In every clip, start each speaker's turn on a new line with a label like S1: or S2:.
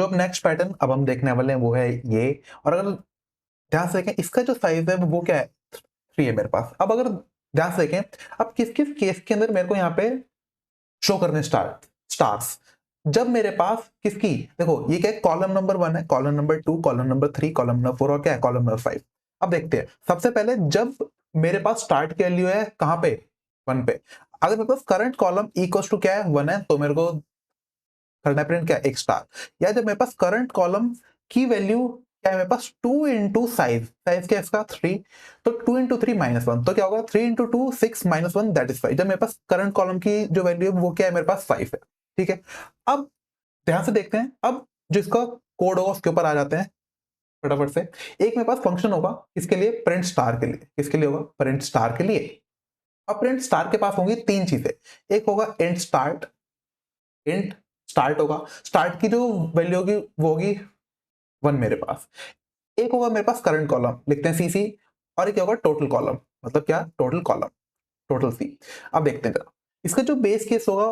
S1: जो अब next pattern अब हम देखने वाले हैं वो है ये, और अगर ध्यान से देखें इसका जो साइज है वो क्या है 3 है मेरे पास। अब अगर ध्यान से देखें अब किस किस केस के अंदर मेरे को यहाँ पे शो करने स्टार्स, जब मेरे पास किसकी, देखो ये क्या है, कॉलम नंबर 1 है, column number 2, column number 3, column number 4 और क्या है कॉलम नंबर 5। अब देखते हैं सबसे पहले जब मेरे पास स्टार्ट की वैल्यू है कहां पे 1 पे, अगर मेरे पास करंट कॉलम इक्वल टू क्या है 1 है तो मेरे को करना है प्रिंट क्या है एक स्टार। या जब मेरे पास करंट कॉलम की वैल्यू क्या है मेरे पास 2 इंटू साइज, साइज क्या है इसका 3, तो 2 इंटू 3 -1 तो क्या होगा 3 इंटू 2 6 -1 दैट इज 5। जब मेरे पास करंट कॉलम की जो वैल्यू है वो क्या है मेरे पास 5 है। ठीक है, अब ध्यान से देखते हैं, अब जिसका कोड होगा उसके ऊपर आ जाते हैं फटाफट से। एक मेरे पास फंक्शन होगा इसके लिए प्रिंट स्टार के लिए, किसके लिए होगा प्रिंट स्टार के लिए। अब प्रिंट स्टार के पास होंगी 3 चीजें, एक होगा इंट स्टार्ट, इंट स्टार्ट होगा, स्टार्ट की जो वैल्यू होगी वो होगी 1 मेरे पास। एक होगा मेरे पास करंट कॉलम, लिखते हैं सीसी, और एक होगा टोटल कॉलम, मतलब क्या टोटल कॉलम, टोटल सी। अब देखते हैं जरा इसका जो बेस केस होगा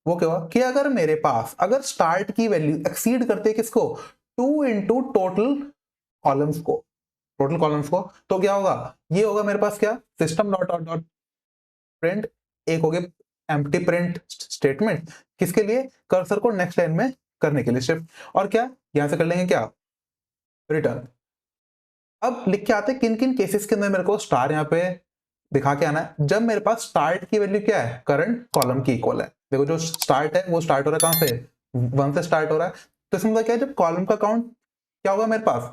S1: वो क्या होगा कि अगर मेरे पास अगर स्टार्ट की वैल्यू एक्सीड करते है किसको 2 इंटू टोटल कॉलम्स को, टोटल कॉलम्स को, तो क्या होगा ये होगा मेरे पास क्या system dot dot dot print, एक हो गया एम्प्टी प्रिंट स्टेटमेंट किसके लिए कर्सर को नेक्स्ट लाइन में करने के लिए शिफ्ट, और क्या यहां से कर लेंगे क्या रिटर्न। अब लिख के आते हैं किन किन केसेस के अंदर मेरे को स्टार यहाँ पे दिखा के आना है, जब मेरे पास स्टार्ट की वैल्यू क्या है करंट कॉलम की इक्वल है। देखो जो स्टार्ट है वो स्टार्ट हो रहा है कहां से 1 से स्टार्ट हो रहा है, तो इसमें मतलब क्या है जब कॉलम का काउंट क्या होगा मेरे पास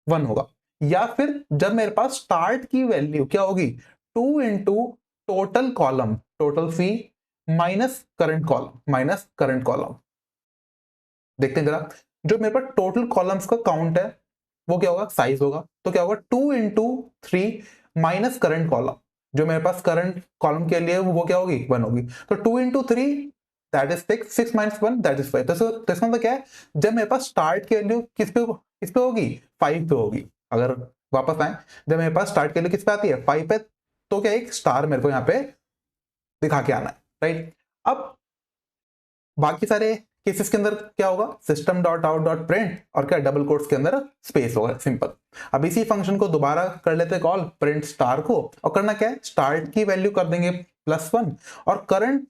S1: 1 होगा, या फिर जब मेरे पास स्टार्ट की वैल्यू क्या होगी 2 into total column, total C minus current column, minus current column. देखते हैं जरा जो मेरे पास टोटल कॉलम्स का काउंट है वो क्या होगा साइज होगा, तो क्या होगा 2 इंटू 3 माइनस करंट कॉलम, जो मेरे पास करंट कॉलम के लिए वो क्या होगी 1 होगी, तो 2 into 3 that is 6, 6 minus 1 that is 5। तो इसका मतलब क्या है जब मेरे पास स्टार्ट की वैल्यू किस पे होगी 5 पे होगी। अगर वापस आए जब मेरे पास स्टार्ट की वैल्यू किस पे आती है 5 पे, तो क्या एक स्टार मेरे को यहाँ पे दिखा के आना है राइट। अब बाकी सारे केसेस के अंदर क्या होगा system dot out dot print और क्या डबल कोट्स के अंदर स्पेस होगा सिंपल। अब इसी फंक्शन को दोबारा कर लेते हैं कॉल प्रिंट स्टार को, और करना क्या है स्टार्ट की वैल्यू कर देंगे +1 और करंट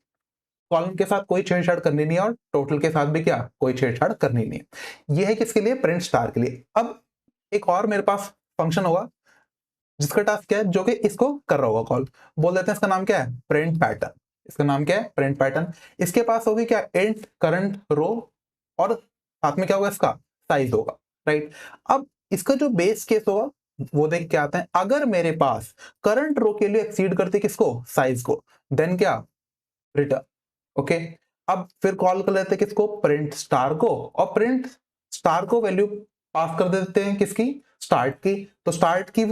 S1: कॉलम के साथ कोई छेड़छाड़ करनी नहीं है और टोटल के साथ भी क्या कोई छेड़छाड़ करनी नहीं है। ये है किसके लिए प्रिंट स्टार के लिए। अब एक और मेरे पास फंक्शन होगा जिसका टास्क क्या है जो कि इसको कर रहा होगा कॉल, बोल देते हैं इसका नाम क्या है प्रिंट पैटर्न। इसका नाम क्या है प्रिंट पैटर्न। इसके पास होगी क्या इंट करंट रो और साथ में क्या होगा इसका साइज होगा राइट। अब इसका जो बेस केस होगा वो देख के आते हैं, अगर मेरे पास करंट रो के लिए एक्सीड करते किसको साइज को, देन क्या रिटर्न। ओके, अब फिर कॉल कर लेते हैं किसको प्रिंट स्टार को, और प्रिंट स्टार को वैल्यू पास कर देते हैं किसकी स्टार्ट की, तो स्टार्ट की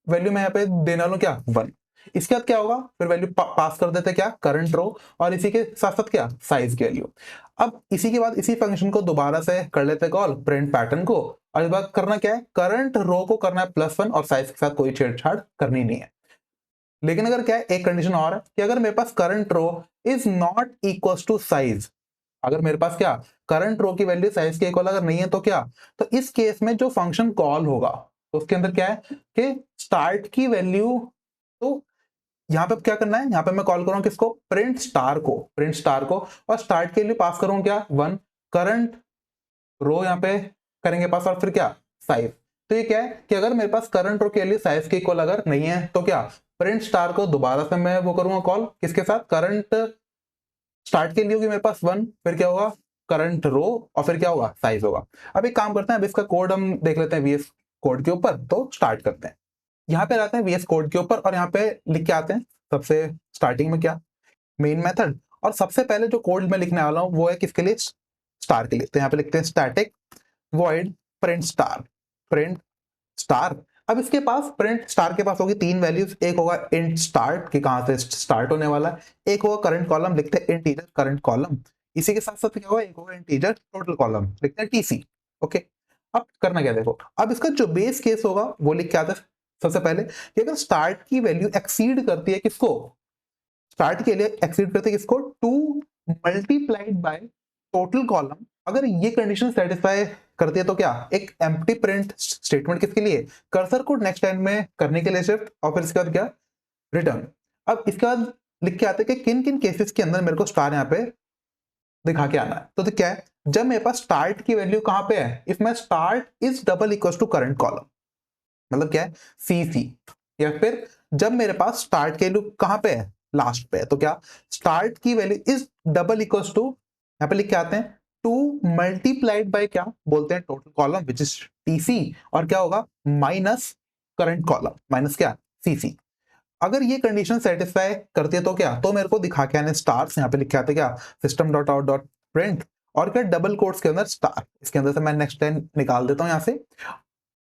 S1: वैल्यू मैं यहाँ पे देने वाला हूं क्या 1। इसके बाद क्या होगा फिर वैल्यू पास कर देते हैं क्या करंट रो, और इसी के साथ साथ क्या साइज की वैल्यू। अब इसी के बाद इसी फंक्शन को दोबारा से कर लेते हैं कॉल प्रिंट पैटर्न को, और इस बार करना क्या है करंट रो को करना है +1 और साइज के साथ कोई छेड़छाड़ करनी नहीं है। लेकिन अगर क्या है एक कंडीशन और है कि अगर मेरे पास current row is not equal to size, अगर मेरे पास क्या करंट रो की वैल्यू साइज के इक्वल अगर नहीं है तो क्या, तो इस केस में जो फंक्शन कॉल होगा तो उसके अंदर क्या है कि स्टार्ट की वैल्यू, तो यहां पे क्या करना है यहाँ पे मैं कॉल करूं किसको प्रिंट स्टार को, प्रिंट स्टार को, और स्टार्ट के लिए पास करूं क्या 1, करंट रो यहाँ पे करेंगे पास और फिर क्या साइज। तो ये क्या है कि अगर मेरे पास करंट रो के लिए साइज के इक्वल अगर नहीं है तो क्या प्रिंट स्टार को दोबारा से मैं वो करूंगा कॉल किसके साथ करंट स्टार्ट के लिए होगी मेरे पास 1, फिर क्या होगा करंट रो और फिर क्या होगा साइज होगा। अब एक काम करते हैं अब इसका कोड हम देख लेते हैं वीएस कोड के ऊपर, तो स्टार्ट करते हैं यहाँ पे आते हैं वीएस कोड के ऊपर और यहाँ पे लिख के आते हैं सबसे स्टार्टिंग में क्या मेन मेथड, और सबसे पहले जो कोड मैं लिखने वाला हूँ वो है किसके लिए स्टार के लिए। तो यहाँ पे लिखते हैं static void print star, print star. अब इसके पास प्रिंट स्टार के पास होगी 3 वैल्यूज, एक होगा इंट स्टार्ट कि कहां से स्टार्ट होने वाला है, एक होगा करंट कॉलम लिखते हैं इंटीजर करंट कॉलम, इसी के साथ साथ क्या होगा एक होगा इंटीजर टोटल कॉलम लिखते हैं टीसी। ओके, अब करना क्या देखो अब इसका जो बेस केस होगा वो लिख के आता है सबसे पहले कि अगर स्टार्ट की वैल्यू एक्सीड करती है किसको, स्टार्ट के लिए एक्सीड करते हैं किसको 2 मल्टीप्लाइड बाय टोटल कॉलम, अगर ये कंडीशन सेटिस्फाई करती है तो क्या एक एम्प्टी प्रिंट स्टेटमेंट किसके लिए, कर्सर को नेक्स्ट लाइन में करने के लिए शिफ्ट, और फिर इसके बाद क्या रिटर्न। अब इसके बाद लिख के आते हैं कि किन किन केसेस के अंदर मेरे को स्टार यहाँ पे दिखा के आना है। तो क्या है, जब मेरे पास स्टार्ट की वैल्यू कहां पे है, if my start is double equal to current column, मतलब क्या है सी, या फिर जब मेरे पास स्टार्ट की वैल्यू कहां पे है, लास्ट पे है, तो क्या स्टार्ट की value is double equal to, यहां पे लिख के आते हैं 2 मल्टीप्लाइड बाय क्या बोलते हैं total column which is TC, और क्या होगा माइनस करंट कॉलम माइनस क्या सीसी। अगर ये कंडीशन सेटिस्फाई करती है तो क्या, तो मेरे को दिखा के आने स्टार्स, यहाँ पे लिखे आते क्या system dot out dot print, और क्या डबल कोट्स के अंदर स्टार, इसके अंदर से मैं नेक्स्ट लाइन निकाल देता हूं यहां से।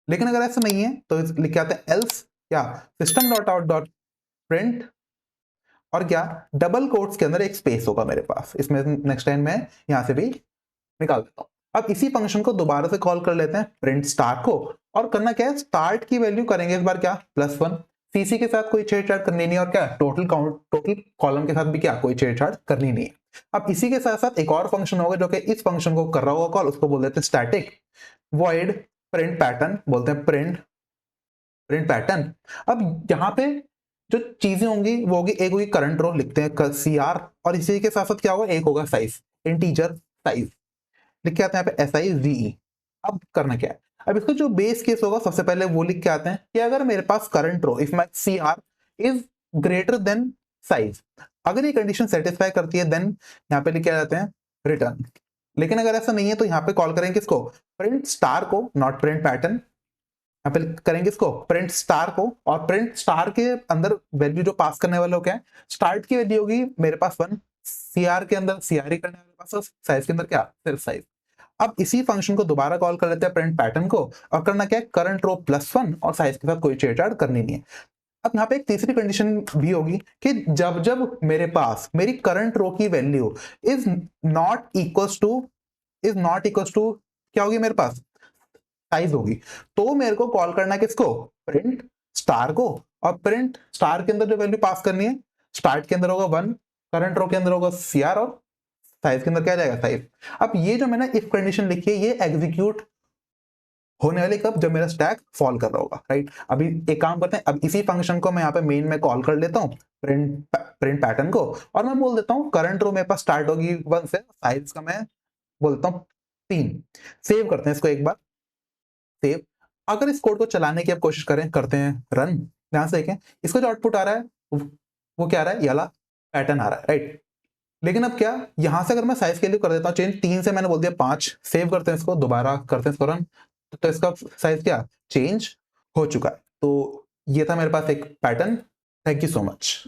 S1: लेकिन अगर ऐसा नहीं है तो लिखे आते हैं एल्स क्या system dot out dot print, और क्या डबल कोट्स के अंदर एक स्पेस होगा मेरे पास, इसमें नेक्स्ट लाइन में यहां से भी निकाल देता हूं। अब इसी फंक्शन को दोबारा से कॉल कर लेते हैं प्रिंट स्टार को, और करना क्या है स्टार्ट की वैल्यू करेंगे इस बार क्या +1, सीसी के साथ कोई छेड़छाड़ करनी नहीं, और क्या टोटल काउंट टोटल कॉलम के साथ भी क्या कोई छेड़छाड़ करनी नहीं है। अब इसी के साथ साथ एक और फंक्शन होगा जो कि इस फंक्शन को कर रहा होगा कॉल, उसको बोल देते हैं स्टैटिक वॉइड प्रिंट पैटर्न, बोलते हैं प्रिंट प्रिंट पैटर्न। अब यहाँ पे जो चीजें होंगी वो होगी, एक होगी करंट रो लिखते हैं CR, और इसी के साथ साथ क्या होगा एक होगा साइज इंटीजर साइज, लिख के आते हैं यहाँ पे SIZE। अब करना क्या है, अब इसका जो बेस केस होगा सबसे पहले वो लिख के आते हैं कि अगर मेरे पास current row if my CR is greater than size, अगर ये कंडीशन सेटिस्फाई करती है देन यहाँ पे लिख के आ जाते हैं रिटर्न। लेकिन अगर ऐसा नहीं है तो यहाँ पे कॉल करेंगे किसको, प्रिंट स्टार को, नॉट प्रिंट पैटर्न, यहाँ पे करेंगे इसको प्रिंट स्टार को, और प्रिंट स्टार के अंदर वैल्यू जो पास करने वाले हो क्या है, स्टार्ट की वैल्यू होगी मेरे पास 1, CR के अंदर CR ही करने वाले पास, साइज के अंदर क्या सिर्फ साइज। अब इसी फंक्शन को दोबारा कॉल कर लेते हैं प्रिंट पैटर्न को, और करना क्या है करंट रो +1 और साइज के साथ कोई छेड़छाड़ करनी नहीं है। अब यहाँ पे एक तीसरी कंडीशन भी होगी कि जब जब मेरे पास मेरी करंट रो की value is not equal to क्या होगी मेरे पास साइज होगी, तो मेरे को कॉल करना है किसको प्रिंट स्टार को, और प्रिंट स्टार के अंदर जो वैल्यू पास करनी है स्टार्ट के अंदर होगा 1, करंट रो के अंदर होगा CR, और साइज के अंदर क्या जाएगा साइज। अब ये जो मैंने इफ कंडीशन लिखी है ये एग्जीक्यूट होने वाली कब, जब मेरा स्टैक फॉल कर रहा होगा, राइट। अभी एक काम करते हैं, अब इसी फंक्शन को मैं यहाँ पे मेन में कॉल कर लेता हूँ प्रिंट पैटर्न को, और मैं बोल देता हूँ करंट रो मेरे पास स्टार्ट होगी 1 से, साइज का मैं बोलता हूँ 3। सेव करते हैं इसको एक बार, सेव। अगर इस कोड को चलाने की आप कोशिश करें, करते हैं रन, ध्यान से देखें इसका जो आउटपुट आ रहा है वो क्या आ रहा है, ये वाला पैटर्न आ रहा है, राइट। लेकिन अब क्या यहां से अगर मैं साइज के लिए कर देता हूँ चेंज, 3 से मैंने बोल दिया 5, सेव करते हैं इसको, दोबारा करते हैं इसको रन, तो इसका साइज क्या चेंज हो चुका है। तो ये था मेरे पास एक pattern. Thank you so much.